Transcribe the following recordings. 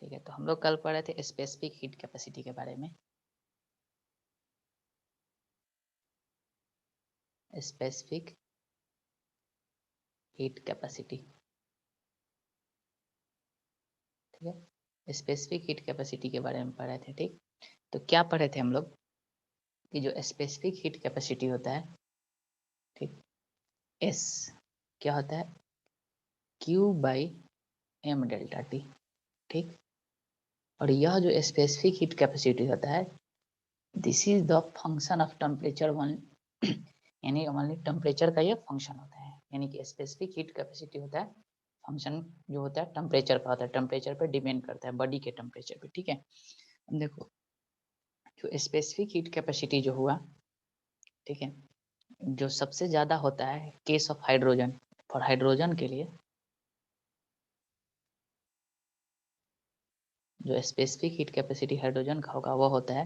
ठीक है, तो हम लोग कल पढ़ रहे थे स्पेसिफिक हीट कैपेसिटी के बारे में। स्पेसिफिक हीट कैपेसिटी, ठीक है, स्पेसिफिक हीट कैपेसिटी के बारे में पढ़ रहे थे। ठीक, तो क्या पढ़े थे हम लोग कि जो स्पेसिफिक हीट कैपेसिटी होता है, ठीक, एस क्या होता है, Q by M delta T. ठीक, और यह जो स्पेसिफिक हीट कैपेसिटी होता है, this is the function of temperature one, यानी ओनली टेम्परेचर का ये फंक्शन होता है। यानी कि स्पेसिफिक हीट कैपेसिटी होता है फंक्शन जो होता है टेम्परेचर का होता है, टेम्परेचर पे डिपेंड करता है, बॉडी के टेम्परेचर पे। ठीक है, देखो जो स्पेसिफिक हीट कैपेसिटी जो हुआ, ठीक है, जो सबसे ज्यादा होता है case of hydrogen, for hydrogen के लिए जो स्पेसिफिक हीट कैपेसिटी हाइड्रोजन का होगा वो होता है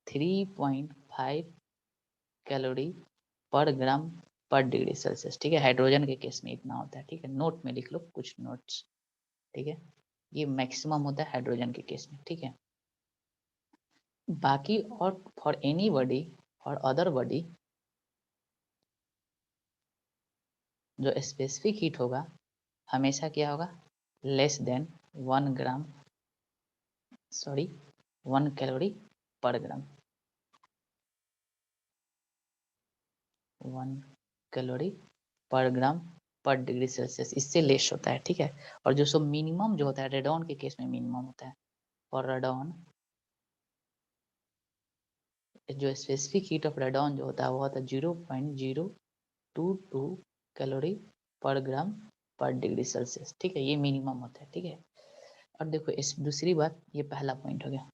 3.5 कैलोरी पर ग्राम पर डिग्री सेल्सियस। ठीक है, हाइड्रोजन के केस में इतना होता है। ठीक है, नोट में लिख लो कुछ नोट्स। ठीक है, ये मैक्सिमम होता है हाइड्रोजन के केस में। ठीक है, बाकी और फॉर एनी बॉडी और अदर बॉडी जो स्पेसिफिक हीट होगा हमेशा क्या होगा, लेस देन 1 कैलोरी पर ग्राम, 1 कैलोरी पर ग्राम पर डिग्री सेल्सियस, इससे लेस होता है। ठीक है, और जो सब मिनिमम जो होता है रेडॉन के केस में मिनिमम होता है, और रेडॉन जो स्पेसिफिक हीट ऑफ रेडॉन जो होता है वो होता है 0.022 कैलोरी पर ग्राम पर डिग्री सेल्सियस। ठीक है, ये मिनिमम होता है। ठीक है, और देखो इस दूसरी बात, ये पहला पॉइंट हो गया।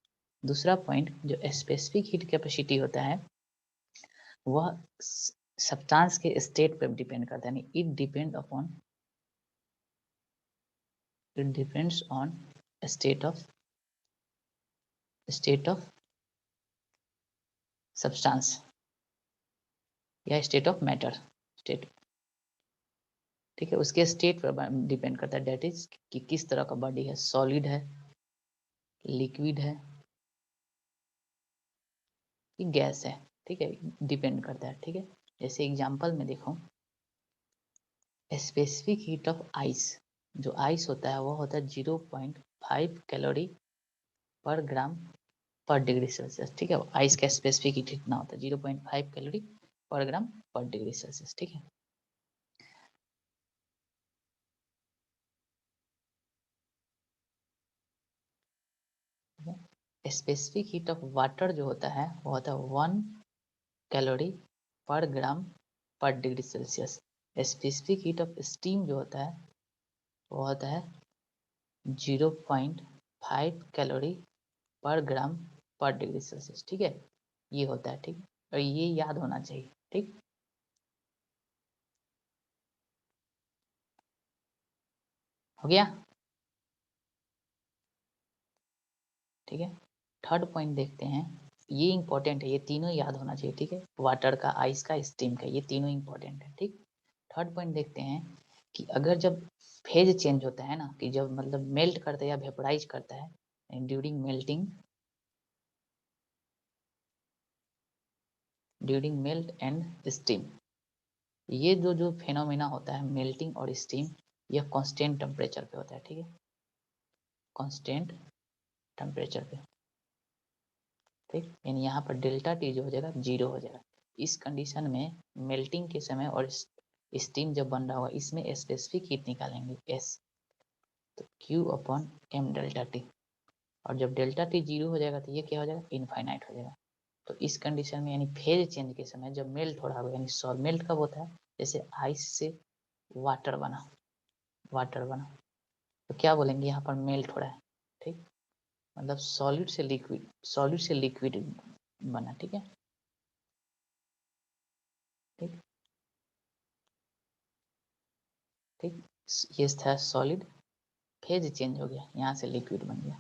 दूसरा पॉइंट, जो स्पेसिफिक हीट कैपेसिटी होता है वह सब्सटेंस के स्टेट पर डिपेंड करता है, यानी it depends on state of substance या स्टेट ऑफ मैटर, स्टेट। ठीक है, उसके स्टेट पर डिपेंड करता है, डेट इज कि किस तरह का बॉडी है, सॉलिड है, लिक्विड है कि गैस है। ठीक है, डिपेंड करता है। ठीक है, जैसे एग्जांपल में देखो, स्पेसिफिक हीट ऑफ आइस, जो आइस होता है वो होता है 0.5 कैलोरी पर ग्राम पर डिग्री सेल्सियस। ठीक है, आइस का स्पेसिफिक हीट इतना होता है 0.5 कैलोरी पर ग्राम पर डिग्री सेल्सियस। ठीक है, स्पेसिफिक हीट ऑफ वाटर जो होता है वो होता है 1 कैलोरी पर ग्राम पर degree Celsius. Specific heat of steam जो होता है वो होता है 0.5 कैलोरी पर ग्राम पर डिग्री सेल्सियस। ठीक है, ये होता है। ठीक, और ये याद होना चाहिए। ठीक, हो गया। ठीक है, थर्ड पॉइंट देखते हैं, ये इंपॉर्टेंट है, ये तीनों याद होना चाहिए। ठीक है, वाटर का, आइस का, स्टीम का, ये तीनों इंपॉर्टेंट है। ठीक, थर्ड पॉइंट देखते हैं कि अगर जब फेज चेंज होता है ना, कि जब मतलब मेल्ट करता है या वेपोराइज करता है ड्यूरिंग मेल्ट एंड स्टीम, ये जो फेनोमेना होता है मेल्टिंग और स्टीम, यह कांस्टेंट टेम्परेचर पे होता है। ठीक है, कांस्टेंट टेम्परेचर पे। ठीक, यानी यहाँ पर डेल्टा टी जो हो जाएगा 0 हो जाएगा। इस कंडीशन में मेल्टिंग के समय और स्टीम जब बन रहा होगा, इसमें स्पेसिफिक हीट निकालेंगे एस, तो Q upon M delta T, और जब डेल्टा टी 0 हो जाएगा तो ये क्या हो जाएगा, इनफाइनाइट हो जाएगा। तो इस कंडीशन में यानी फेज चेंज के समय जब मेल्ट हो रहा होगा, यानी सॉल्ट मेल्ट कब होता है, जैसे आइस से वाटर बना, तो क्या बोलेंगे, यहाँ पर मेल्ट हो रहा है। ठीक, मतलब सॉलिड से लिक्विड बना। ठीक है, ठीक, ठीक, ये था सॉलिड, फेज चेंज हो गया, यहाँ से लिक्विड बन गया।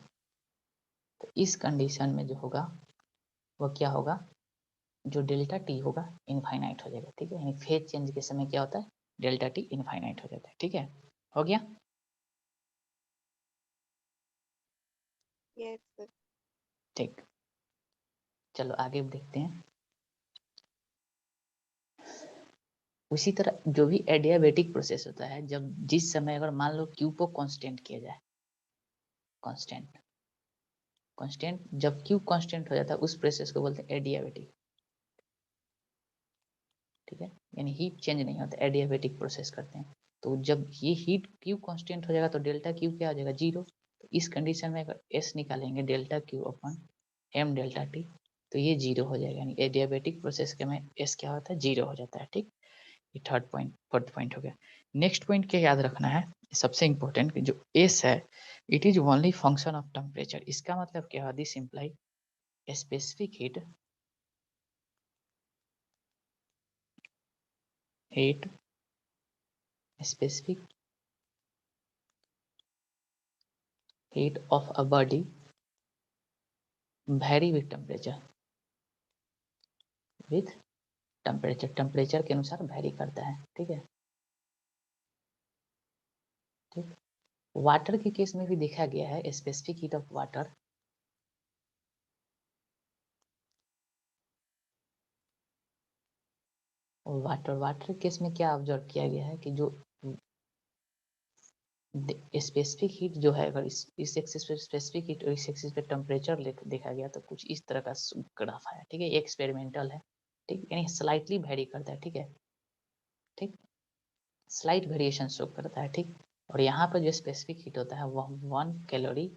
तो इस कंडीशन में जो होगा वह क्या होगा, जो डेल्टा टी होगा इनफाइनाइट हो जाएगा। ठीक है, यानी फेज चेंज के समय क्या होता है, डेल्टा टी इनफाइनाइट हो जाता है। ठीक है, हो गया। Yes sir. ठीक, चलो आगे देखते हैं। उसी तरह जो भी एडियाबेटिक प्रोसेस होता है, जब जिस समय अगर मान लो क्यू को कांस्टेंट किया जाए, कांस्टेंट कांस्टेंट जब क्यू कांस्टेंट हो जाता है उस प्रोसेस को बोलते हैं एडियाबेटिक। ठीक है, यानी हीट चेंज नहीं होता, एडियाबेटिक प्रोसेस करते हैं। तो जब ये हीट क्यू कांस्टेंट हो जाएगा तो डेल्टा क्यू क्या हो जाएगा, जीरो। तो इस कंडीशन में अगर एस निकालेंगे delta Q upon M delta T, तो ये जीरो हो जाएगा, यानी एडियाबेटिक प्रोसेस के में एस क्या होता है, जीरो हो जाता है। ठीक, ये फोर्थ पॉइंट हो गया। नेक्स्ट पॉइंट क्या याद रखना है, सबसे इंपॉर्टेंट, जो एस है it is only function of temperature. इसका मतलब क्या है, this imply specific heat specific heat of a body vary with temperature, with temperature के अनुसार वैरी करता है। ठीक है, ठीक। वाटर के केस में भी देखा गया है specific heat of water, water case में क्या ऑब्जर्व किया गया है कि जो स्पेसिफिक हीट जो है, अगर इस एक्सिस पे स्पेसिफिक हीट और इस एक्सिस पे टेम्परेचर देखा गया तो कुछ इस तरह का ग्राफ है। ठीक है, ये एक्सपेरिमेंटल है। ठीक, यानी स्लाइटली वेरी करता है। ठीक है, ठीक, स्लाइट वेरिएशन शो करता है। ठीक, और यहाँ पर जो स्पेसिफिक हीट होता है वह 1 कैलोरी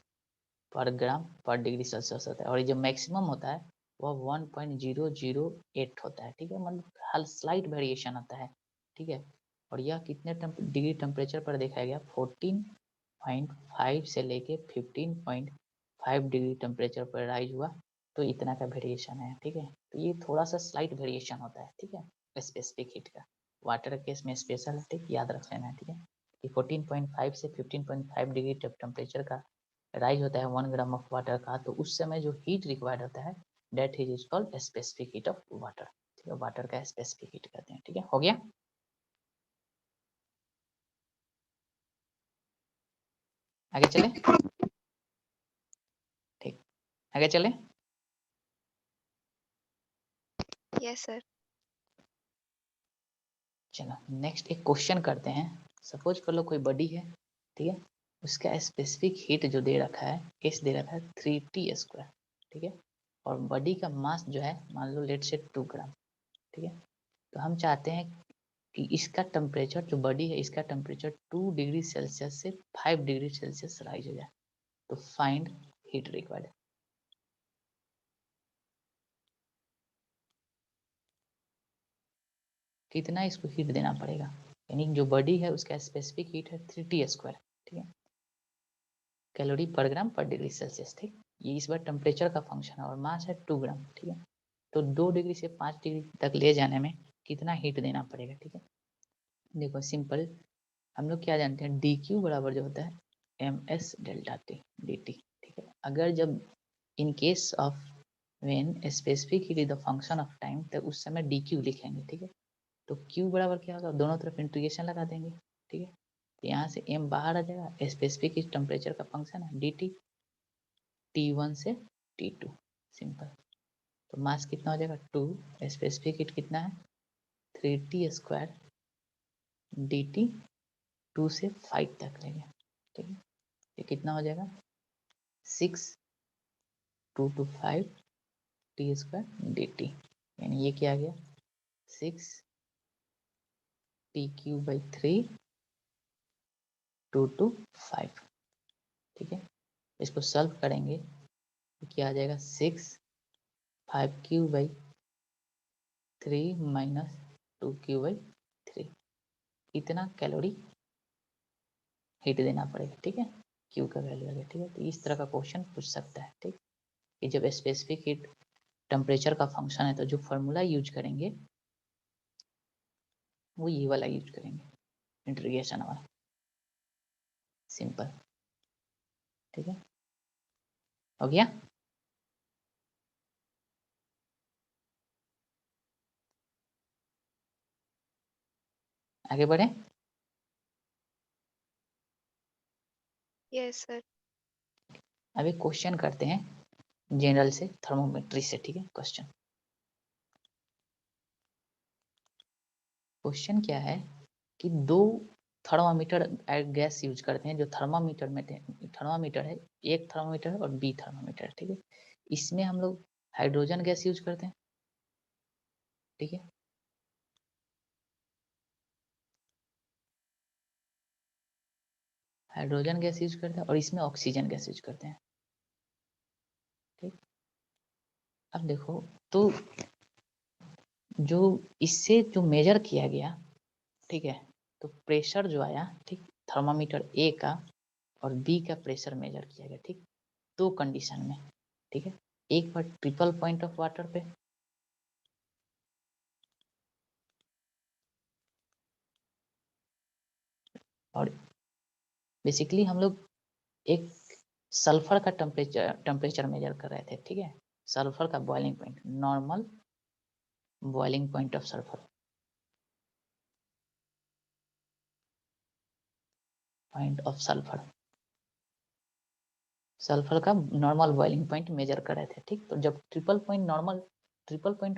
पर ग्राम पर डिग्री सेल्सियस होता है, और ये जो मैक्सिमम होता है वह 1.008 होता है। ठीक है, मतलब हल स्लाइट वेरिएशन आता है। ठीक है, और यह कितने डिग्री टेम्परेचर पर देखा गया, 14.5 से लेके 15.5 डिग्री टेम्परेचर पर राइज हुआ, तो इतना का वेरिएशन है। ठीक है, तो ये थोड़ा सा स्लाइट वेरिएशन होता है। ठीक है, स्पेसिफिक हीट का वाटर केस में स्पेशल है। ठीक, याद रख लेना है। ठीक है, कि 14.5 से 15.5 डिग्री टेम्परेचर का राइज होता है 1 ग्राम ऑफ वाटर का, तो उस समय जो हीट रिक्वायर्ड होता है that heat is called specific heat of water. ठीक है, वाटर का स्पेसिफिक हीट कहते हैं। ठीक है, हो गया। आगे चले, ठीक, आगे चले। Yes sir. चलो नेक्स्ट एक क्वेश्चन करते हैं। सपोज कर लो कोई बॉडी है, ठीक है, उसका स्पेसिफिक हीट जो दे रखा है, इस दे रखा है 3t²। ठीक है, और बॉडी का मास जो है मान लो लेट से 2 ग्राम। ठीक है, तो हम चाहते हैं कि इसका टेम्परेचर, जो बॉडी है इसका टेम्परेचर 2 डिग्री सेल्सियस से 5 डिग्री सेल्सियस राइज हो जाए। तो फाइंड हीट रिक्वायर्ड, कितना इसको हीट देना पड़ेगा, यानी जो बॉडी है उसका स्पेसिफिक हीट है 3t²। ठीक है, कैलोरी पर ग्राम पर डिग्री सेल्सियस। ठीक, ये इस बार टेम्परेचर का फंक्शन है और मास है 2 ग्राम। ठीक है, तो 2 डिग्री से 5 डिग्री तक ले जाने में कितना हीट देना पड़ेगा। ठीक है, देखो सिंपल, हम लोग क्या जानते हैं, डी क्यू बराबर जो होता है M S delta T D T. ठीक है, अगर जब in case of when specific heat is the function of time, तो उस समय डी क्यू लिखेंगे। ठीक है, तो क्यू बराबर क्या होगा, दोनों तरफ इंटीग्रेशन लगा देंगे। ठीक है, तो यहाँ से एम बाहर आ जाएगा, स्पेसिफिक हीट टेम्परेचर का फंक्शन है डी टी, T1 से T2, सिंपल। तो मास कितना हो जाएगा 2, स्पेसिफिक हीट कितना है 3t² dt, 2 से 5 तक लेंगे। ठीक है, ये कितना हो जाएगा 6, 2 to 5 t² dt, यानी ये क्या आ गया 6 t³/3 2 to 5। ठीक है, इसको सॉल्व करेंगे तो क्या आ जाएगा 6 5/3 माइनस 2/3, इतना कैलोरी हीट देना पड़ेगा। ठीक है, क्यू का वैल्यू आ गया। ठीक है, तो इस तरह का क्वेश्चन पूछ सकता है। ठीक, कि जब स्पेसिफिक हीट टेम्परेचर का फंक्शन है तो जो फॉर्मूला यूज करेंगे वो ये वाला यूज करेंगे, इंटीग्रेशन वाला, सिंपल। ठीक है, हो गया। आगे बढ़े। Yes sir. अभी क्वेश्चन करते हैं जनरल से, थर्मोमेट्री से, ठीक है। क्वेश्चन क्या है कि दो थर्मामीटर गैस यूज करते हैं, जो थर्मामीटर है, एक थर्मामीटर और बी थर्मामीटर, ठीक है। इसमें हम लोग हाइड्रोजन गैस यूज करते हैं, ठीक है। हाइड्रोजन गैस यूज करते हैं और इसमें ऑक्सीजन गैस यूज करते हैं, ठीक। अब देखो, तो जो इससे जो मेजर किया गया, ठीक है, तो प्रेशर जो आया, ठीक, थर्मामीटर ए का और बी का प्रेशर मेजर किया गया, ठीक, दो कंडीशन में, ठीक है। एक बार ट्रिपल पॉइंट ऑफ वाटर पे, और बेसिकली हम लोग एक सल्फर का टेम्परेचर मेजर कर रहे थे, ठीक है। सल्फर का boiling point, normal boiling point of sulphur, sulphur का नॉर्मल बॉइलिंग पॉइंट मेजर कर रहे थे, ठीक। तो जब ट्रिपल पॉइंट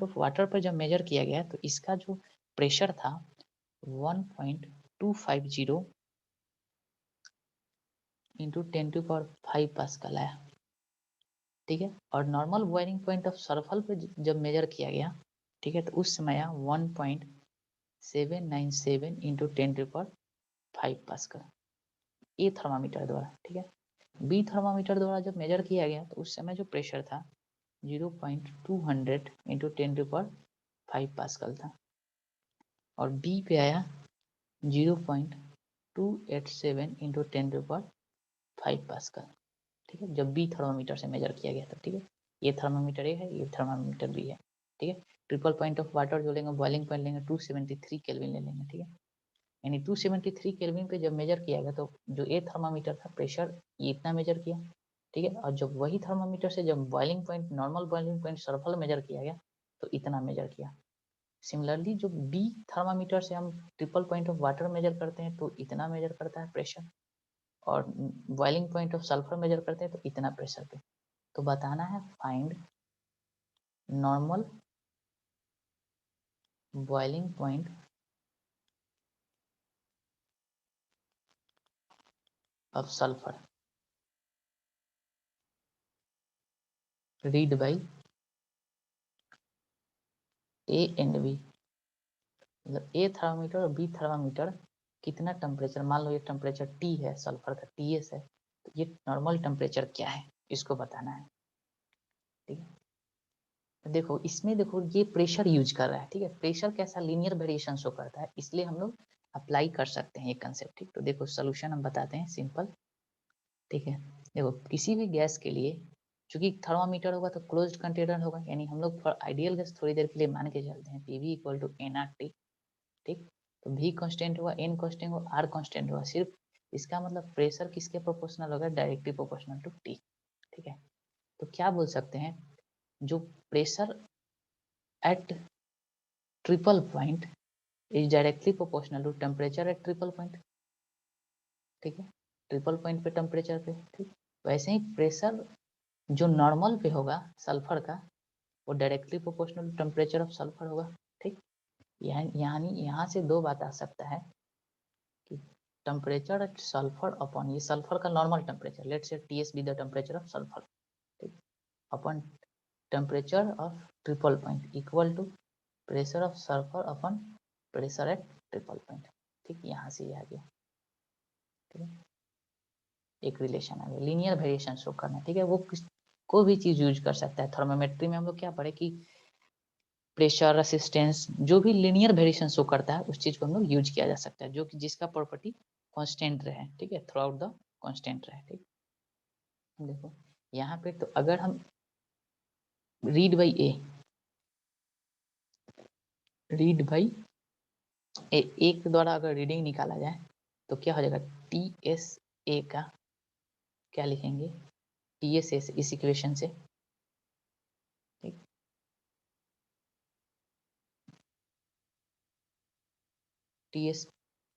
ऑफ वाटर पर जब मेजर किया गया तो इसका जो प्रेशर था 1.250 इंटू 10⁵ पास्कल आया, ठीक है। और normal boiling point of sulphur पे जब मेजर किया गया, ठीक है, तो उस समय आया 1.797 इंटू 10⁵ पास्कल, ए थर्मामीटर द्वारा, ठीक है। बी थर्मामीटर द्वारा जब मेजर किया गया तो उस समय जो प्रेशर था 0.200 इंटू 10⁵ पास्कल था, और बी पे आया 0.287 इंटू 10⁵ पास्कल, ठीक है, जब बी थर्मामीटर से मेजर किया गया था, ठीक है। ये थर्मामीटर ए है, ये थर्मामीटर बी है, ठीक है। ट्रिपल पॉइंट ऑफ वाटर जो लेंगे, बॉइलिंग पॉइंट लेंगे 273 केल्विन ले लेंगे, ठीक है। यानी 273 केल्विन पे जब मेजर किया गया तो जो ए थर्मामीटर था प्रेशर ये इतना मेजर किया, ठीक है। और जब वही थर्मामीटर से जब boiling point, normal boiling point sulphur measure किया गया तो इतना मेजर किया। सिमिलरली जो बी थर्मामीटर से हम triple point of water measure करते हैं तो इतना मेजर करता है प्रेशर, और boiling point of sulphur measure करते हैं तो इतना प्रेशर पे। तो बताना है find normal boiling point of sulphur, read by A and B. मतलब ए थर्मामीटर और बी थर्मामीटर कितना टेम्परेचर, मान लो ये टेम्परेचर टी है, सल्फर का TS है, तो ये नॉर्मल टेम्परेचर क्या है इसको बताना है, ठीक है। तो देखो इसमें, देखो ये प्रेशर यूज कर रहा है, ठीक है। प्रेशर कैसा लीनियर वेरिएशन शो करता है, इसलिए हम लोग अप्लाई कर सकते हैं ये कंसेप्ट, ठीक। तो देखो सोल्यूशन हम बताते हैं सिंपल, ठीक है। देखो किसी भी गैस के लिए चूंकि थर्मामीटर होगा तो क्लोज्ड कंटेनर होगा, यानी हम लोग फॉर आइडियल गैस थोड़ी देर के लिए मान के चलते हैं PV इक्वल टू nRT, ठीक। तो V कांस्टेंट हुआ, N कांस्टेंट हुआ, R कांस्टेंट हुआ, सिर्फ इसका मतलब प्रेशर किसके प्रोपोर्शनल होगा, डायरेक्टली प्रोपोर्शनल टू T, ठीक है। तो क्या बोल सकते हैं, जो pressure at triple point is directly proportional to temperature at triple point, ठीक है। ट्रिपल पॉइंट पे टेम्परेचर पे, ठीक। वैसे ही प्रेशर जो नॉर्मल पे होगा सल्फर का वो directly proportional to temperature of sulphur होगा, ठीक। यानी यहाँ से दो बात आ सकता है कि टेम्परेचर एट सल्फर अपॉन, ये सल्फर का normal temperature, let's say TS be the temperature of sulphur, ठीक, upon temperature of triple point equal to pressure of sulphur upon pressure at triple point, ठीक। यहाँ से ये आ गया, ठीक है। एक रिलेशन आ गया, लीनियर वेरिएशन शो करना, ठीक है। वो कोई भी चीज यूज कर सकता है। थर्मोमेट्री में हम लोग क्या पढ़े कि प्रेशर, रेसिस्टेंस, जो भी लीनियर वेरिएशन शो करता है उस चीज को हम लोग यूज किया जा सकता है, जो कि जिसका प्रॉपर्टी कांस्टेंट रहे, ठीक है, थ्रू आउट द कांस्टेंट रहे, ठीक। देखो यहाँ पे तो अगर हम read by A, read by A के द्वारा अगर रीडिंग निकाला जाए तो क्या हो जाएगा, TSA का क्या लिखेंगे, TSA से इस इक्वेशन से, ठीक, TS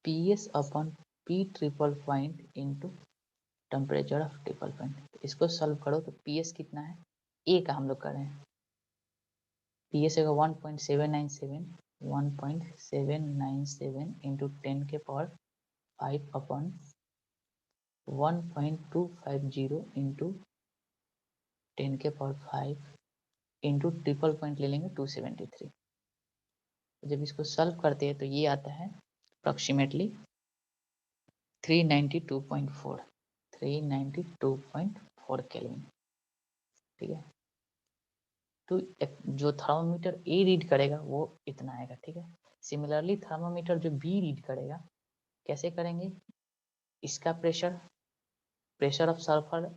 PS upon P triple point into temperature of triple point. इसको सॉल्व करो तो PS कितना है, ए का हम लोग कर रहे हैं, PS होगा 1.797 इंटू 10 के पावर 5 अपॉन 1.250 इंटू 10 के पावर 5 इंटू ट्रिपल पॉइंट ले लेंगे 273। जब इसको सॉल्व करते हैं तो ये आता है अप्रॉक्सीमेटली 392.4 केल्विन। ठीक है, तो जो थर्मोमीटर ए रीड करेगा वो इतना आएगा। ठीक है, सिमिलरली थर्मोमीटर जो बी रीड करेगा कैसे करेंगे, इसका pressure of sulphur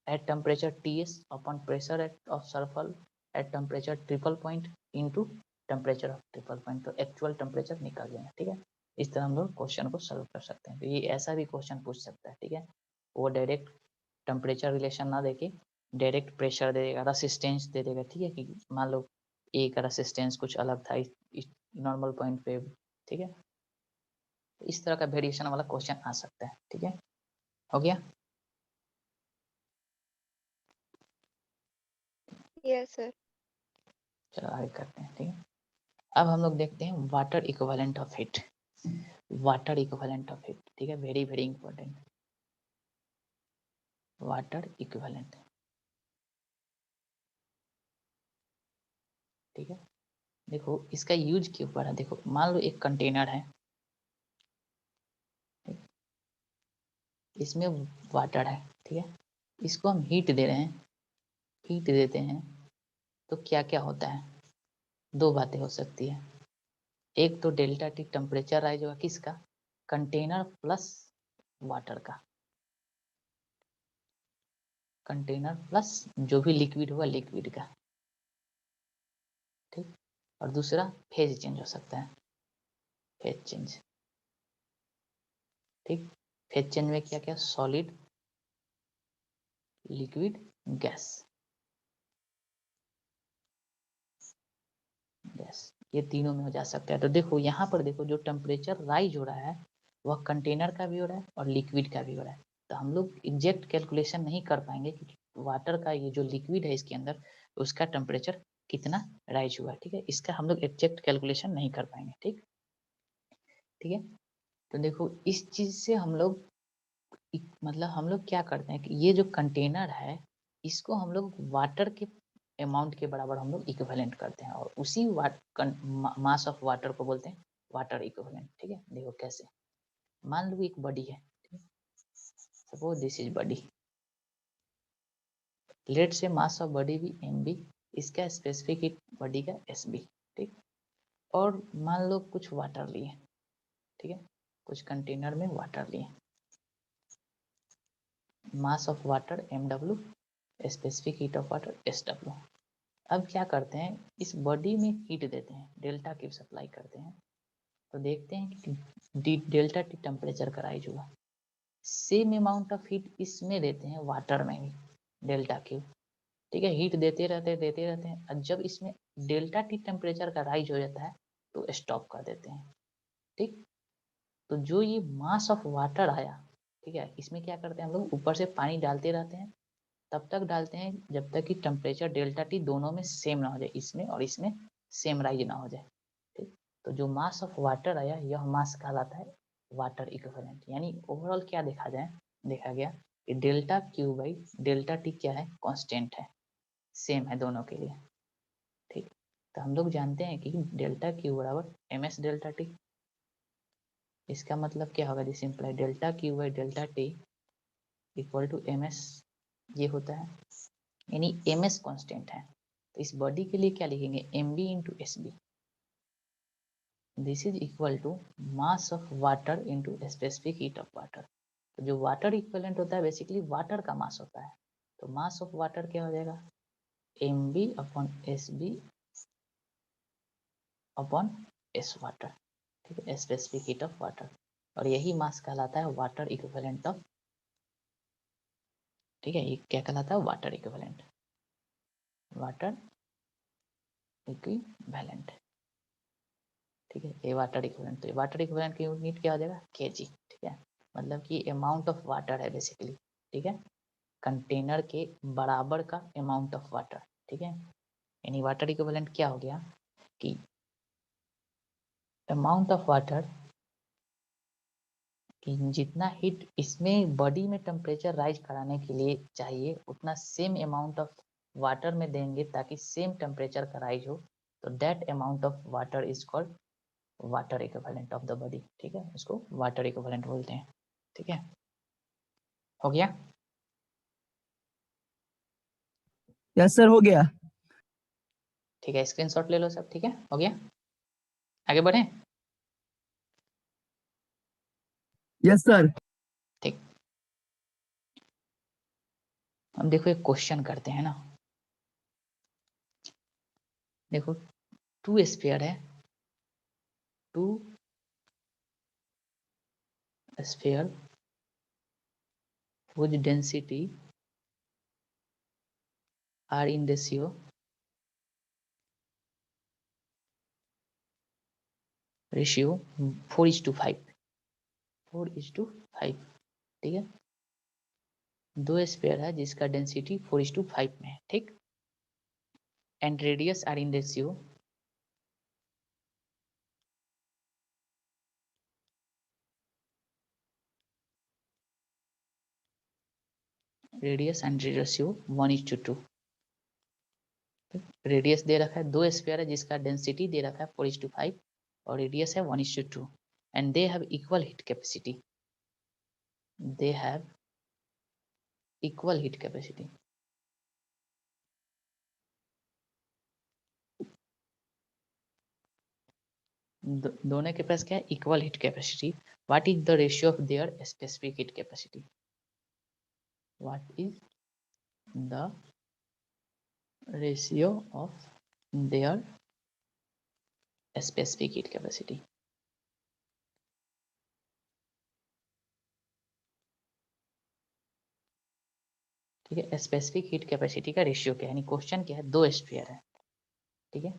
at temperature Ts upon pressure of sulfur at temperature triple point into temperature of triple point, तो एक्चुअल टेम्परेचर निकल जाएगा। ठीक है, इस तरह हम लोग क्वेश्चन को सॉल्व कर सकते हैं। तो ये ऐसा भी क्वेश्चन पूछ सकता है। ठीक है, वो डायरेक्ट टेम्परेचर रिलेशन ना देके डायरेक्ट प्रेशर दे देगा, रेसिस्टेंस दे देगा। ठीक है, कि मान लो ए का रेसिस्टेंस कुछ अलग था इस नॉर्मल पॉइंट पे। ठीक है, तो इस तरह का वेरिएशन वाला क्वेश्चन आ सकता है। ठीक है, हो गया। Yes, sir. चलो आगे करते हैं। ठीक है, अब हम लोग देखते हैं water equivalent of heat. Water equivalent of heat, ठीक है, very very important. Water equivalent, ठीक है, देखो इसका यूज के ऊपर है। देखो मान लो एक कंटेनर है, इसमें वाटर है। ठीक है, इसको हम हीट दे रहे हैं, हीट देते हैं तो क्या क्या होता है, दो बातें हो सकती है। एक तो डेल्टा टी टेम्परेचर राइज होगा, किसका, कंटेनर प्लस वाटर का, कंटेनर प्लस जो भी लिक्विड होगा लिक्विड का। ठीक, और दूसरा फेज चेंज हो सकता है, फेज चेंज। ठीक, फेज चेंज में क्या क्या, सॉलिड, लिक्विड, गैस, गैस, ये तीनों में हो जा सकता है। तो देखो यहाँ पर देखो जो टेम्परेचर राइज हो रहा है वह कंटेनर का भी हो रहा है और लिक्विड का भी हो रहा है। तो हम लोग एग्जैक्ट कैलकुलेशन नहीं कर पाएंगे कि वाटर का ये जो लिक्विड है इसके अंदर उसका टेम्परेचर कितना राइज हुआ। ठीक है, इसका हम लोग एग्जैक्ट कैलकुलेशन नहीं कर पाएंगे। ठीक, ठीक है, तो देखो इस चीज से हम लोग मतलब हम लोग क्या करते हैं कि ये जो कंटेनर है इसको हम लोग वाटर के अमाउंट के बराबर हम लोग इक्विवेलेंट करते हैं और उसी मास ऑफ वाटर को बोलते हैं वाटर इक्विवेलेंट। ठीक है, देखो कैसे, मान लो एक बॉडी है, suppose this is body, let say mass of body be mb, इसका स्पेसिफिक हीट बॉडी का sb। ठीक, और मान लो कुछ वाटर लिए, ठीक है, कुछ कंटेनर में वाटर लिए, मास of water mw, specific heat of water SW। अब क्या करते हैं, इस बॉडी में हीट देते हैं, डेल्टा की सप्लाई करते हैं, तो देखते हैं कि डेल्टा टी टेम्परेचर का राइज हुआ। सेम अमाउंट ऑफ हीट इसमें देते हैं वाटर में भी, डेल्टा क्यू। ठीक है, हीट देते रहते हैं और जब इसमें डेल्टा टी टेम्परेचर का राइज हो जाता है तो स्टॉप कर देते हैं। ठीक, तो जो ये मास ऑफ वाटर आया, ठीक है, इसमें क्या करते हैं हम लोग, ऊपर से पानी डालते रहते हैं, तब तक डालते हैं जब तक कि टेम्परेचर डेल्टा टी दोनों में सेम ना हो जाए, इसमें और इसमें सेम राइज ना हो जाए। ठीक, तो जो मास ऑफ वाटर आया यह मास कहलाता है वाटर इक्विवेलेंट। यानी ओवरऑल क्या देखा गया कि delta Q by delta T क्या है, कांस्टेंट है, सेम है दोनों के लिए। ठीक, तो हम लोग जानते हैं कि डेल्टा क्यू बराबर एम एस डेल्टा टी। इसका मतलब क्या होगा, this imply delta Q by delta T equal to M S, ये होता है, यानी एम एस कॉन्स्टेंट है। तो इस बॉडी के लिए क्या लिखेंगे, M B into S B, this is equal to mass of water into specific heat of water. तो जो वाटर इक्वलेंट होता है बेसिकली वाटर का मास होता है, तो मास ऑफ वाटर क्या हो जाएगा, M B upon S B upon S water. ठीक है, स्पेसिफिक हीट ऑफ वाटर, और यही मास कहलाता है वाटर इक्विवेलेंट ऑफ, ठीक है, ये क्या कहलाता है, वाटर इक्विवेलेंट, वाटर इक्विवेलेंट। ठीक है, ये वाटर इक्विवेलेंट, तो ये वाटर इक्विवेलेंट की यूनिट क्या हो जाएगा, केजी। ठीक है, मतलब कि अमाउंट ऑफ वाटर है बेसिकली, ठीक है, कंटेनर के बराबर का अमाउंट ऑफ वाटर, ठीक है। यानी वाटर इक्विवेलेंट क्या हो गया कि अमाउंट ऑफ वाटर कि जितना हीट इसमें बॉडी में टेम्परेचर राइज कराने के लिए चाहिए उतना सेम अमाउंट ऑफ वाटर में देंगे ताकि सेम टेम्परेचर का राइज हो, तो that amount of water is called water equivalent of the body, ठीक है, उसको वाटर इक्विवेलेंट बोलते हैं, ठीक है। हो गया? यस सर, हो गया। ठीक है, स्क्रीनशॉट ले लो सब, ठीक है, हो गया। आगे बढ़े। Yes sir. ठीक, हम देखो एक क्वेश्चन करते हैं ना। देखो टू स्फीयर है, two sphere whose density are in ratio 4:5, 4:5, ठीक है। दो स्फीयर है जिसका डेंसिटी 4:5 में है, ठीक। And radius R in ratio radius and ratio 1:2। Radius दे रखा है, दो स्फीयर है जिसका डेंसिटी दे रखा है 4:5 और रेडियस है 1:2 and they have equal heat capacity, they have equal heat capacity. दोनों के पास क्या है? Equal heat capacity. What is the ratio of their specific heat capacity? What is the ratio of their specific heat capacity? ठीक है, specific heat capacity का ratio क्या है? यानी क्वेश्चन क्या है? दो स्फीयर है, ठीक है,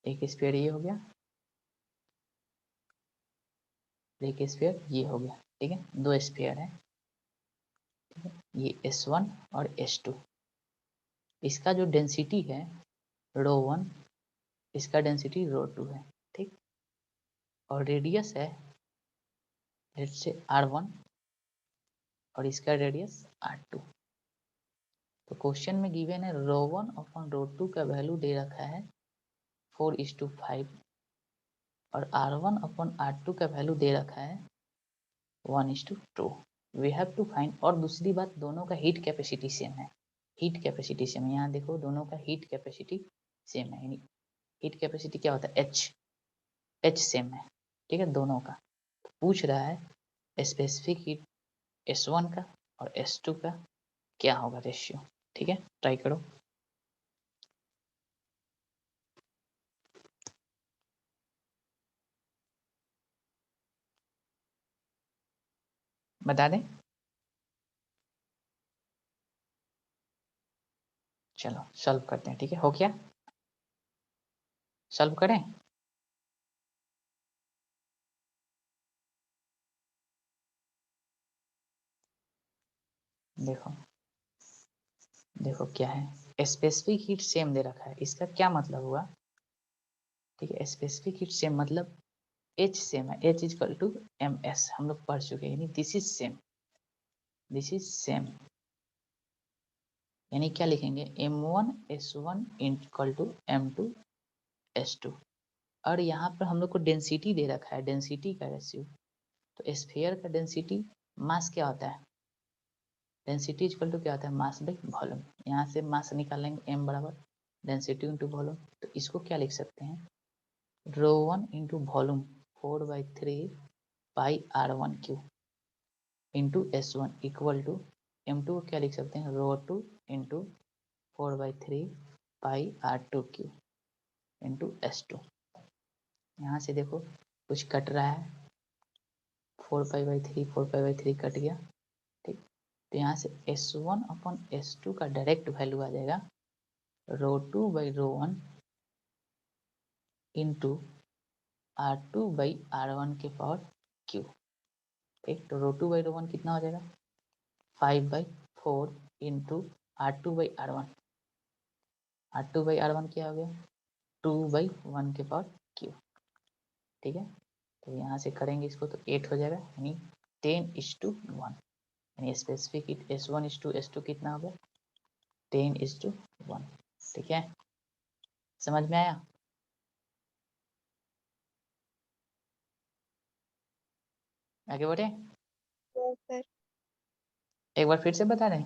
एक स्फीयर ये हो गया, एक स्फीयर ये हो गया, ठीक है, दो स्फीयर है, ठीक है, ये S1 और S2। इसका जो डेंसिटी है ρ1, इसका डेंसिटी ρ2 है, ठीक, और रेडियस है लेट्स से R1 और इसका रेडियस R2। तो क्वेश्चन में गिवन है ρ1 अपॉन ρ2 का वैल्यू दे रखा है 4:5 और R1 अपॉन R2 का वैल्यू दे रखा है 1:2। वी हैव टू फाइंड, और दूसरी बात दोनों का हीट कैपेसिटी सेम है, हीट कैपेसिटी सेम है। यहाँ देखो दोनों का हीट कैपेसिटी सेम है, यानी हीट कैपेसिटी क्या होता है? एच सेम है, ठीक है, दोनों का। तो पूछ रहा है स्पेसिफिक हीट S1 का और S2 का क्या होगा रेशियो, ठीक है, ट्राई करो। बता दें? चलो सॉल्व करते हैं, ठीक है, हो गया, सॉल्व करें। देखो देखो क्या है, स्पेसिफिक हीट सेम दे रखा है, इसका क्या मतलब हुआ? ठीक है, स्पेसिफिक हीट सेम मतलब एच सेम है, H is to M S, हम लोग पढ़ चुके हैं, यानी this is same, this is same, यानी क्या लिखेंगे? M1 S1 equal to M2 S2। और यहाँ पर हम लोग को डेंसिटी दे रखा है, डेंसिटी का रेशियो, तो स्फीयर का डेंसिटी मास क्या होता है? डेंसिटी इक्वल टू क्या होता है? Mass by volume. यहाँ से मास निकालेंगे m बराबर डेंसिटी इंटू वॉल्यूम, तो इसको क्या लिख सकते हैं? ρ1 into volume 4/3 pi R1 cube into S1 equal to M2 को क्या लिख सकते हैं? ρ2 इंटू 4/3 पाई R2 क्यू इंटू S2। यहाँ से देखो कुछ कट रहा है, 4π/3 4π/3 कट गया, ठीक। तो यहाँ से S1 अपॉन S2 का डायरेक्ट वैल्यू आ जाएगा ρ2/ρ1 इंटू R2/R1 के पावर Q। ठीक, तो ρ2/ρ1 कितना हो जाएगा 5/4 इंटू R2/R1। R2/R1 क्या हो गया 2/1 के पावर Q। ठीक है, तो यहाँ से करेंगे इसको तो 8 हो जाएगा, यानी 10:1, यानी स्पेसिफिक हीट S1:S2 कितना हो गया 10:1। ठीक है, समझ में आया? आगे बढ़े, Yes, sir. एक बार फिर से बता दें।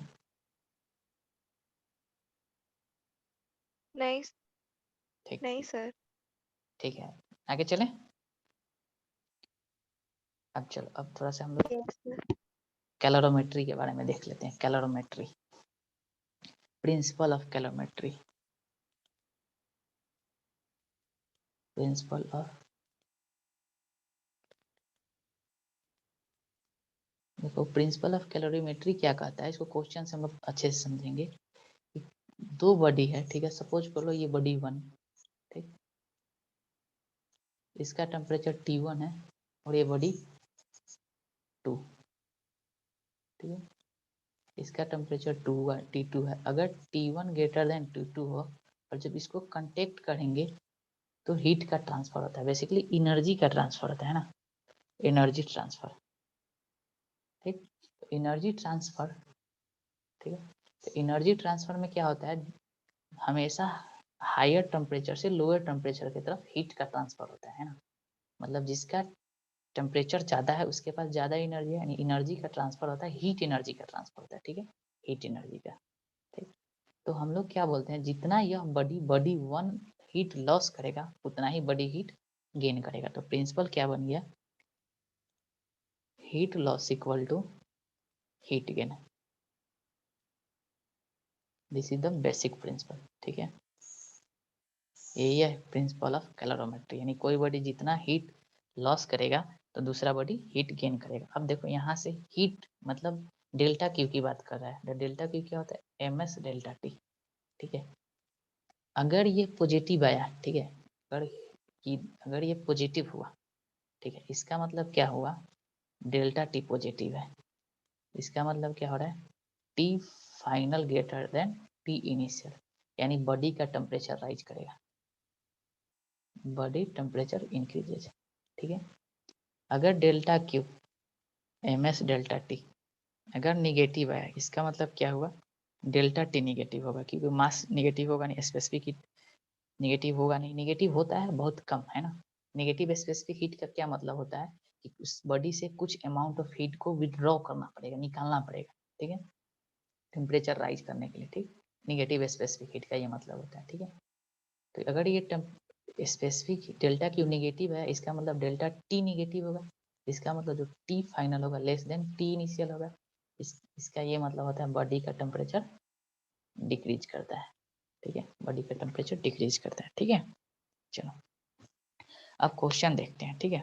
नहीं ठीक नहीं सर। ठीक है, आगे चलें। अब चलो, अब थोड़ा सा हम लोग Yes, sir. कैलोरीमेट्री के बारे में देख लेते हैं। Calorimetry, principle of calorimetry. Principle of, देखो प्रिंसिपल ऑफ कैलोरीमेट्री क्या कहता है, इसको क्वेश्चन से हम लोग अच्छे से समझेंगे। दो बॉडी है, ठीक है, सपोज कर लो ये बॉडी 1, ठीक, इसका टेम्परेचर T1 है और ये बॉडी 2, ठीक है, इसका टेम्परेचर T2 है। अगर T1 ग्रेटर देन T2 हो और जब इसको कांटेक्ट करेंगे तो हीट का ट्रांसफर होता है, बेसिकली एनर्जी का ट्रांसफर होता है ना, एनर्जी ट्रांसफर। ठीक, तो एनर्जी ट्रांसफर, ठीक है, तो एनर्जी ट्रांसफर में क्या होता है, हमेशा हायर टेम्परेचर से लोअर टेम्परेचर की तरफ हीट का ट्रांसफर होता है ना, मतलब जिसका टेम्परेचर ज़्यादा है उसके पास ज़्यादा एनर्जी है, यानी एनर्जी का ट्रांसफर होता है, हीट एनर्जी का ट्रांसफर होता है। ठीक है, हीट एनर्जी का। ठीक, तो हम लोग क्या बोलते हैं, जितना यह बॉडी 1 हीट लॉस करेगा उतना ही बॉडी हीट गेन करेगा। तो प्रिंसिपल क्या बन गया, heat loss equal to heat gain. This is the basic principle. ठीक है, यही है प्रिंसिपल ऑफ कैलोरीमेट्री, यानी कोई बॉडी जितना हीट लॉस करेगा तो दूसरा बॉडी हीट गेन करेगा। अब देखो यहाँ से हीट मतलब डेल्टा क्यू की बात कर रहा है। डेल्टा क्यू क्या होता है, ms डेल्टा टी। ठीक है, अगर ये पॉजिटिव आया, ठीक है, अगर ये पॉजिटिव हुआ, ठीक है, इसका मतलब क्या हुआ, डेल्टा टी पॉजिटिव है। इसका मतलब क्या हो रहा है, T final greater than T initial, यानी बॉडी का टेम्परेचर राइज करेगा, बॉडी टेम्परेचर इंक्रीजेज। ठीक है, अगर delta Q ms delta T अगर निगेटिव आया, इसका मतलब क्या हुआ, डेल्टा टी निगेटिव होगा, क्योंकि मास निगेटिव होगा नहीं, स्पेसिफिक हीट निगेटिव होगा नहीं। निगेटिव होता है बहुत कम, है ना। निगेटिव स्पेसिफिक हीट का क्या मतलब होता है कि उस बॉडी से कुछ अमाउंट ऑफ हीट को विड्रॉ करना पड़ेगा, निकालना पड़ेगा, ठीक है, टेम्परेचर राइज करने के लिए। ठीक, निगेटिव स्पेसिफिक हीट का ये मतलब होता है। ठीक है, तो अगर ये स्पेसिफिक डेल्टा क्यू निगेटिव है, इसका मतलब डेल्टा टी निगेटिव होगा, इसका मतलब जो टी फाइनल होगा लेस देन टी इनिशियल होगा। इसका ये मतलब होता है बॉडी का टेम्परेचर डिक्रीज करता है। ठीक है, बॉडी का टेम्परेचर डिक्रीज करता है। ठीक है, चलो अब क्वेश्चन देखते हैं। ठीक है,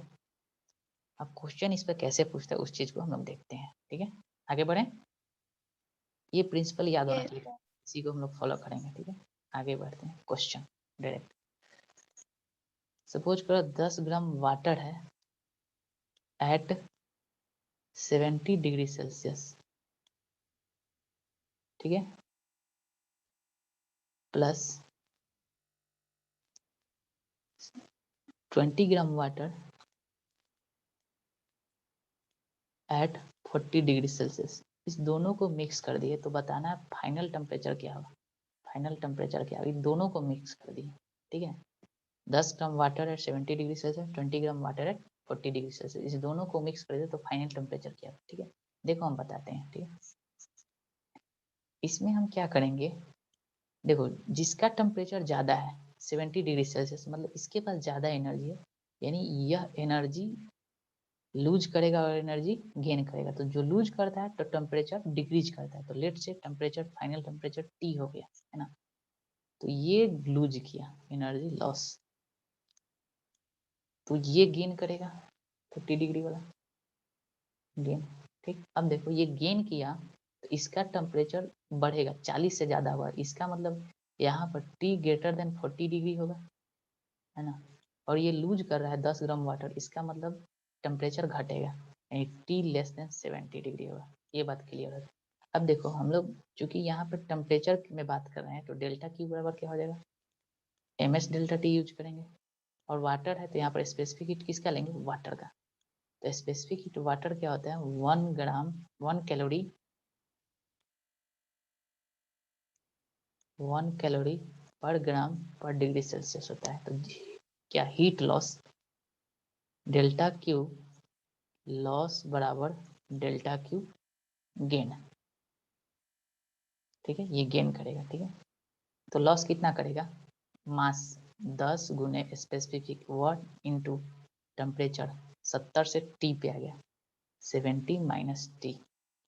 अब क्वेश्चन इस पर कैसे पूछता है उस चीज को हम लोग देखते हैं। ठीक है, आगे बढ़े, ये प्रिंसिपल याद होना Yes. चाहिए, इसी को हम लोग फॉलो करेंगे। ठीक है, आगे बढ़ते हैं, क्वेश्चन डायरेक्ट। सपोज करो 10 ग्राम वाटर है एट 70 डिग्री सेल्सियस, ठीक है, plus 20 gram water at 40 degree Celsius. इस दोनों को मिक्स कर दिए तो बताना है फाइनल टेम्परेचर क्या होगा। फाइनल टेम्परेचर क्या होगा, इन दोनों को मिक्स कर दिए। ठीक है, 10 gram water at 70 degree Celsius, 20 gram water at 40 degree Celsius, इस दोनों को मिक्स कर दिए तो फाइनल टेम्परेचर क्या होगा। ठीक है, देखो हम बताते हैं। ठीक है, इसमें हम क्या करेंगे, देखो जिसका टेम्परेचर ज़्यादा है 70 डिग्री सेल्सियस, मतलब इसके पास ज़्यादा एनर्जी है, यानी यह एनर्जी लूज करेगा और एनर्जी गेन करेगा। तो जो लूज करता है तो टेम्परेचर डिक्रीज करता है। तो लेट से टेम्परेचर फाइनल टेम्परेचर टी हो गया, है ना, तो ये लूज किया, एनर्जी लॉस, तो ये गेन करेगा 40 डिग्री वाला गेन। ठीक, अब देखो ये गेन किया तो इसका टेम्परेचर बढ़ेगा, 40 से ज़्यादा हुआ, इसका मतलब यहाँ पर टी ग्रेटर देन 40 डिग्री होगा, है ना, और ये लूज कर रहा है 10 ग्राम वाटर, इसका मतलब टेम्परेचर घटेगा, यानी T लेस देन 70 डिग्री होगा। ये बात क्लियर है। अब देखो हम लोग चूंकि यहाँ पर टेम्परेचर में बात कर रहे हैं तो डेल्टा Q बराबर क्या हो जाएगा, MS डेल्टा T यूज करेंगे। और वाटर है तो यहाँ पर स्पेसिफिक हीट किसका लेंगे, वाटर का। तो स्पेसिफिक हीट वाटर क्या होता है, 1 ग्राम 1 कैलोरी 1 कैलोरी पर ग्राम पर डिग्री सेल्सियस होता है। तो क्या heat loss delta Q loss बराबर डेल्टा Q गेन, ठीक है, ये गेन करेगा, ठीक है। तो लॉस कितना करेगा, मास 10 गुने स्पेसिफिक वाट इंटू टेम्परेचर 70 से T पे आ गया 70 माइनस T,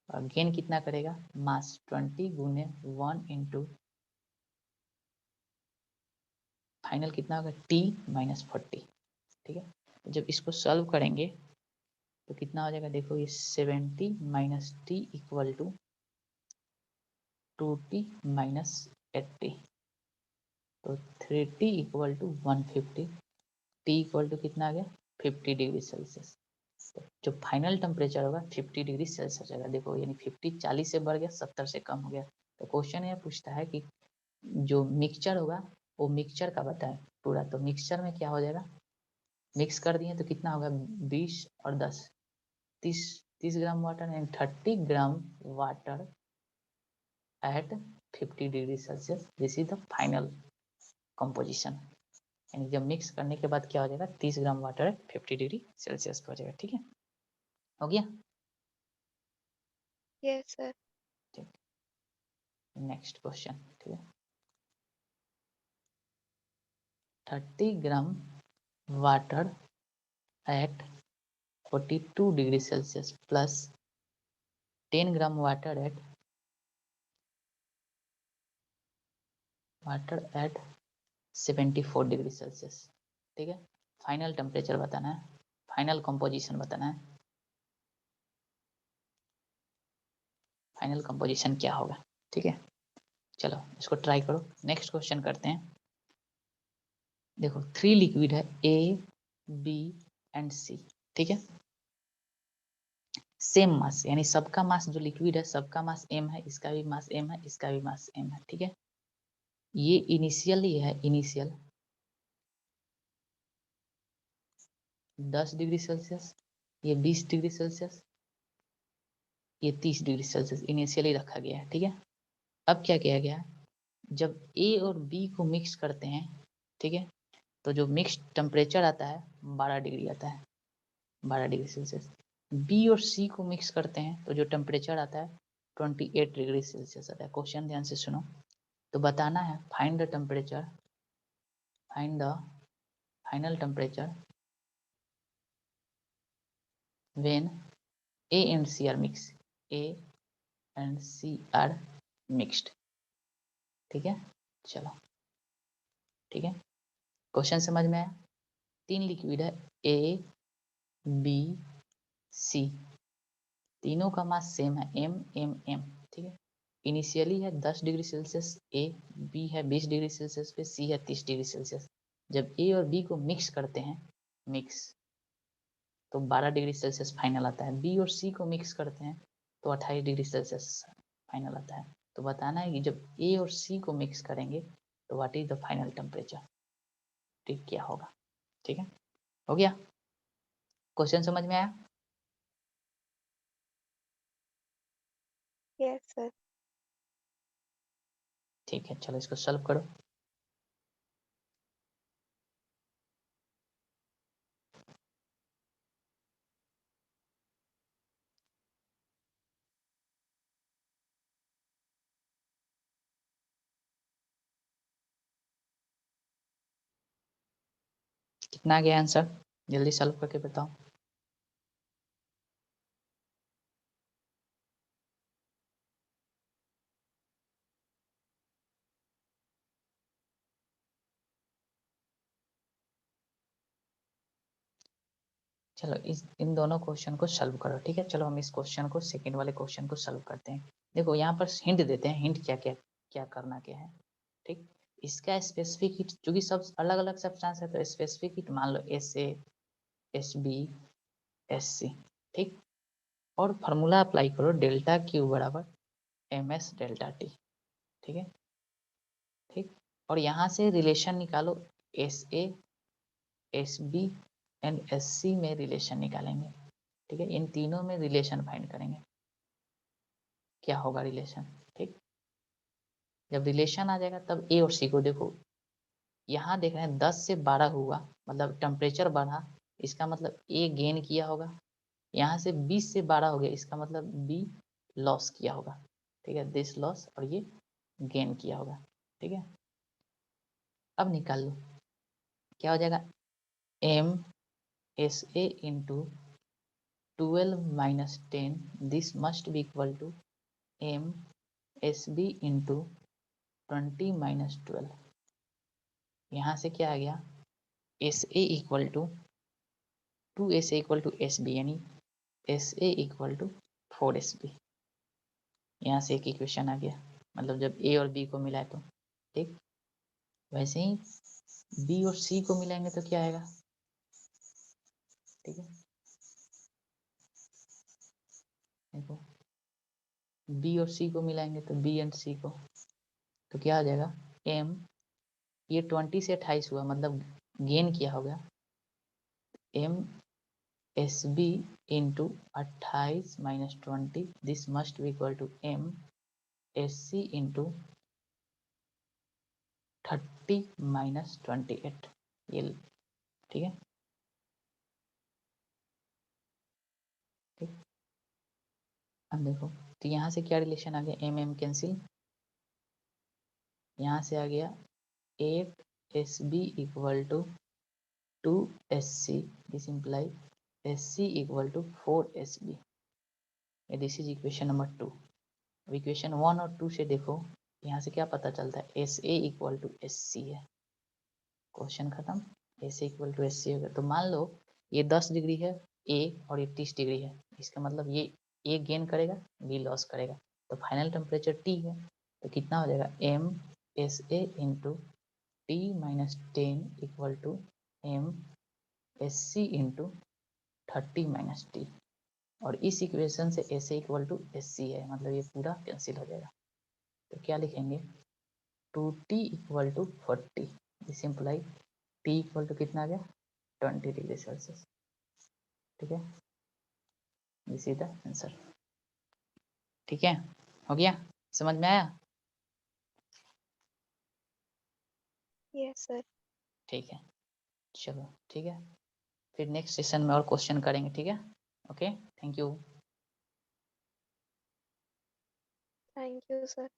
और गेन कितना करेगा, मास 20 गुने 1 इंटू फाइनल कितना होगा T माइनस 40, ठीक है। जब इसको सॉल्व करेंगे तो कितना हो जाएगा, देखो ये 70 minus T equal to 2T minus 80, तो 3T equal to 150, T equal to कितना आ गया 50 डिग्री सेल्सियस। तो जो फाइनल टेम्परेचर होगा 50 डिग्री सेल्सियस होगा। देखो यानी 50 40 से बढ़ गया, 70 से कम हो गया। तो क्वेश्चन ये पूछता है कि जो मिक्सचर होगा वो मिक्सचर का बताएं पूरा। तो मिक्सचर में क्या हो जाएगा, मिक्स कर दिए तो कितना होगा 20 और 10 30 gram water and 30 gram water at 50 degree Celsius, this is the final composition. यानी जब मिक्स करने के बाद क्या हो जाएगा, 30 gram water at 50 degree Celsius हो जाएगा, ठीक है, हो गया। Yes, sir. नेक्स्ट क्वेश्चन, ठीक है, 30 gram water at 42 degree Celsius plus 10 gram water at 74 degree Celsius, ठीक है। फाइनल टेम्परेचर बताना है, फाइनल कंपोजिशन बताना है, फाइनल कंपोजिशन क्या होगा, ठीक है। चलो इसको ट्राई करो। नेक्स्ट क्वेश्चन करते हैं। देखो 3 लिक्विड है A, B एंड C, ठीक है। सेम मास, यानी सबका मास जो लिक्विड है सबका मास m है, इसका भी मास m है, इसका भी मास m है, ठीक है। ये इनिशियल ही है, इनिशियल 10 डिग्री सेल्सियस, ये 20 डिग्री सेल्सियस, ये 30 डिग्री सेल्सियस इनिशियली रखा गया है, ठीक है। अब क्या किया गया, जब A और B को मिक्स करते हैं, ठीक है, तो जो मिक्स टेम्परेचर आता है 12 डिग्री आता है, 12 डिग्री सेल्सियस। B और C को मिक्स करते हैं तो जो टेम्परेचर आता है 28 डिग्री सेल्सियस आता है। क्वेश्चन ध्यान से सुनो। तो बताना है find the temperature, find the final temperature when A and C are mixed, A and C are mixed, ठीक है। चलो ठीक है, क्वेश्चन समझ में आया। 3 लिक्विड है A, B, C, तीनों का मास सेम है M M M, ठीक है। इनिशियली है 10 डिग्री सेल्सियस A, B है 20 डिग्री सेल्सियस पे, C है 30 डिग्री सेल्सियस। जब A और B को मिक्स करते हैं, मिक्स, तो 12 डिग्री सेल्सियस फाइनल आता है। B और C को मिक्स करते हैं तो 28 डिग्री सेल्सियस फाइनल आता है। तो बताना है कि जब A और C को मिक्स करेंगे तो what is the final temperature, ठीक क्या होगा, ठीक है, हो गया। क्वेश्चन समझ में आया। Yes, sir. ठीक है, चलो इसको सॉल्व करो। कितना आ गया आंसर, जल्दी सॉल्व करके बताओ। चलो इन दोनों क्वेश्चन को सॉल्व करो, ठीक है। चलो हम इस क्वेश्चन को, सेकंड वाले क्वेश्चन को सॉल्व करते हैं। देखो यहाँ पर हिंट देते हैं, हिंट क्या क्या क्या करना क्या है, ठीक। इसका स्पेसिफिक हीट, चूंकि सब अलग अलग सब्सटेंस है तो स्पेसिफिक हीट मान लो SA, SB, SC, ठीक। और फार्मूला अप्लाई करो डेल्टा Q बराबर MS डेल्टा T, ठीक है, ठीक। और यहाँ से रिलेशन निकालो, SA, SB एंड SC में रिलेशन निकालेंगे, ठीक है। इन तीनों में रिलेशन फाइंड करेंगे, क्या होगा रिलेशन, ठीक। जब रिलेशन आ जाएगा तब A और C को देखो, यहाँ देख रहे हैं 10 से 12 हुआ, मतलब टेम्परेचर बढ़ा, इसका मतलब A गेन किया होगा। यहाँ से 20 से 12 हो गया, इसका मतलब B लॉस किया होगा, ठीक है, दिस लॉस, और ये गेन किया होगा, ठीक है। अब निकाल लो, क्या हो जाएगा, MSA into 12 minus 10, this must be equal to MSB into 20 minus 12। यहाँ से क्या आ गया, SA equal to 2SA equal to SB, यानी SA इक्वल टू 4SB। यहाँ से एक इक्वेशन आ गया, मतलब जब A और B को मिलाए तो, ठीक। वैसे ही B और C को मिलाएंगे तो क्या आएगा, ठीक है, देखो B और C को मिलाएंगे तो B एंड C को, तो क्या आ जाएगा, M, ये 20 से 28 हुआ, मतलब गेन किया होगा, MSB into 28 minus 20, this must be equal to MSC into 30 minus 28, ये, ठीक है, ठीक। अब देखो, तो यहाँ से क्या रिलेशन आ गया, MM कैंसिल, यहाँ से आ गया 8SB equal to 2SC, this imply SC equal to 4SB, this is equation number 2। अब इक्वेशन 1 और 2 से देखो, यहाँ से क्या पता चलता है, SA इक्वल टू SC है, क्वेश्चन खत्म। SA इक्वल टू SC होगा, तो मान लो ये 10 डिग्री है A और ये 30 डिग्री है, इसका मतलब ये A गेन करेगा, B लॉस करेगा, तो फाइनल टेम्परेचर T है, तो कितना हो जाएगा, MSA into T minus 10 equal to MSC into 30 minus T, और इस इक्वेशन से SA इक्वल टू SC है, मतलब ये पूरा कैंसिल हो जाएगा, तो क्या लिखेंगे, 2T equal to 40, this imply T equal to कितना आ गया, 20 डिग्री सेल्सियस, ठीक है, दिस इज द आंसर, ठीक है, हो गया, समझ में आया, Yes, sir. ठीक है, चलो ठीक है, फिर नेक्स्ट सेशन में और क्वेश्चन करेंगे, ठीक है, okay, thank you. Thank you, sir.